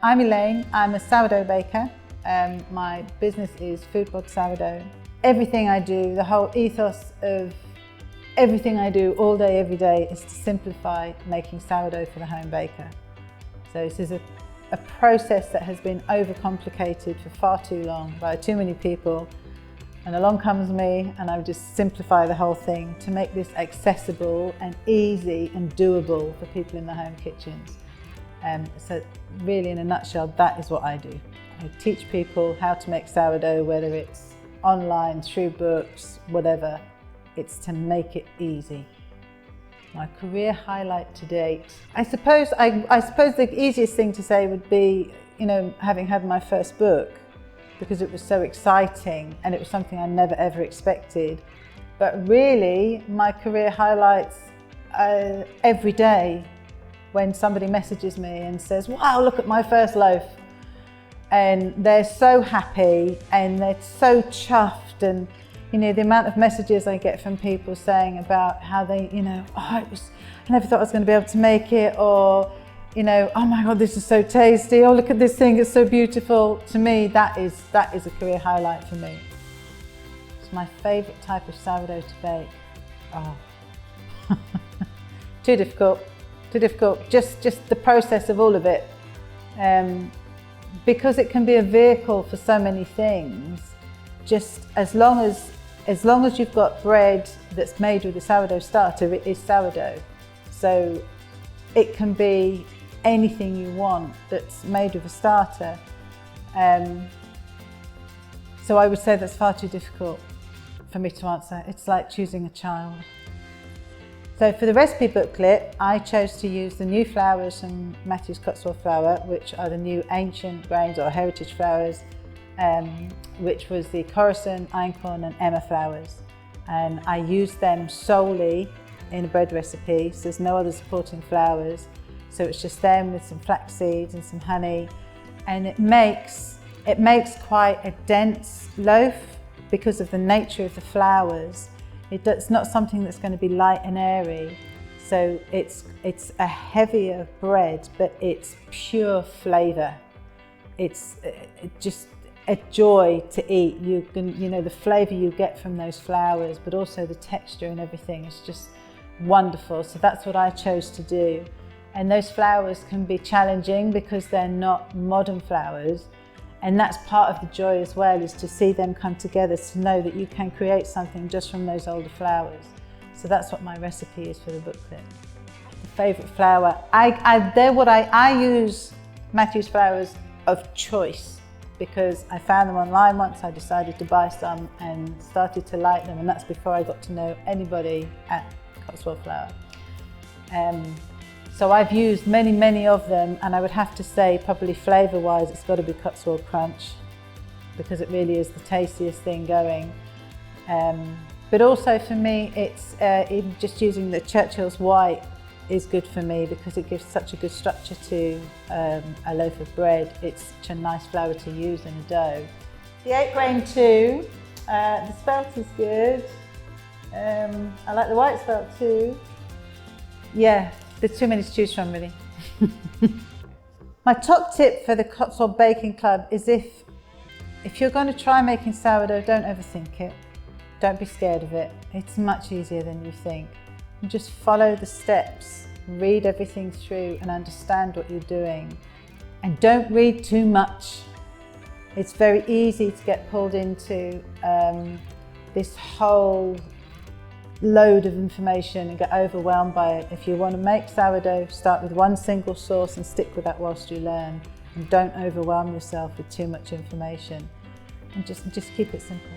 I'm Elaine, I'm a sourdough baker. My business is Foodbod Sourdough. Everything I do, the whole ethos of everything I do all day, every day is to simplify making sourdough for the home baker. So this is a process that has been overcomplicated for far too long by too many people. And along comes me and I would just simplify the whole thing to make this accessible and easy and doable for people in the home kitchens. So really in a nutshell, that is what I do. I teach people how to make sourdough, whether it's online, through books, whatever. It's to make it easy. My career highlight to date. I suppose the easiest thing to say would be, having had my first book, because it was so exciting and it was something I never ever expected. But really, my career highlights every day when somebody messages me and says, wow, look at my first loaf. And they're so happy and they're so chuffed, and the amount of messages I get from people saying about how they, I never thought I was going to be able to make it, or, oh my God, this is so tasty. Oh, look at this thing, it's so beautiful. To me, that is a career highlight for me. It's my favourite type of sourdough to bake. Oh, too difficult. Just the process of all of it. Because it can be a vehicle for so many things, just as long as you've got bread that's made with a sourdough starter, it is sourdough. So it can be anything you want that's made with a starter. So I would say that's far too difficult for me to answer. It's like choosing a child. So for the recipe booklet, I chose to use the new flours from Matthew's Cotswold flour, which are the new ancient grains or heritage flours, which was the Coruscant, Einkorn and Emma flours. And I used them solely in a bread recipe, so there's no other supporting flours. So it's just them with some flax seeds and some honey. And it makes quite a dense loaf because of the nature of the flours. It's not something that's going to be light and airy. So it's a heavier bread, but it's pure flavour. It's just a joy to eat. The flavour you get from those flours, but also the texture and everything is just wonderful. So that's what I chose to do. And those flours can be challenging because they're not modern flours. And that's part of the joy as well, is to see them come together, to know that you can create something just from those older flours. So that's what my recipe is for the booklet. The favourite flour, I use Matthew's flours of choice because I found them online once. I decided to buy some and started to like them, and that's before I got to know anybody at Cotswold flour. So I've used many of them, and I would have to say probably flavour-wise it's got to be Cotswold Crunch because it really is the tastiest thing going. But also for me, it's even just using the Churchill's White is good for me because it gives such a good structure to a loaf of bread. It's such a nice flour to use in a dough. The 8 grain too, the spelt is good. I like the white spelt too. Yeah. There's too many to choose from, really. My top tip for the Cotswold Baking Club is if you're going to try making sourdough, don't overthink it. Don't be scared of it. It's much easier than you think. And just follow the steps, read everything through and understand what you're doing. And don't read too much. It's very easy to get pulled into this whole load of information and get overwhelmed by it. If you want to make sourdough, start with one single source and stick with that whilst you learn, and don't overwhelm yourself with too much information, and just keep it simple.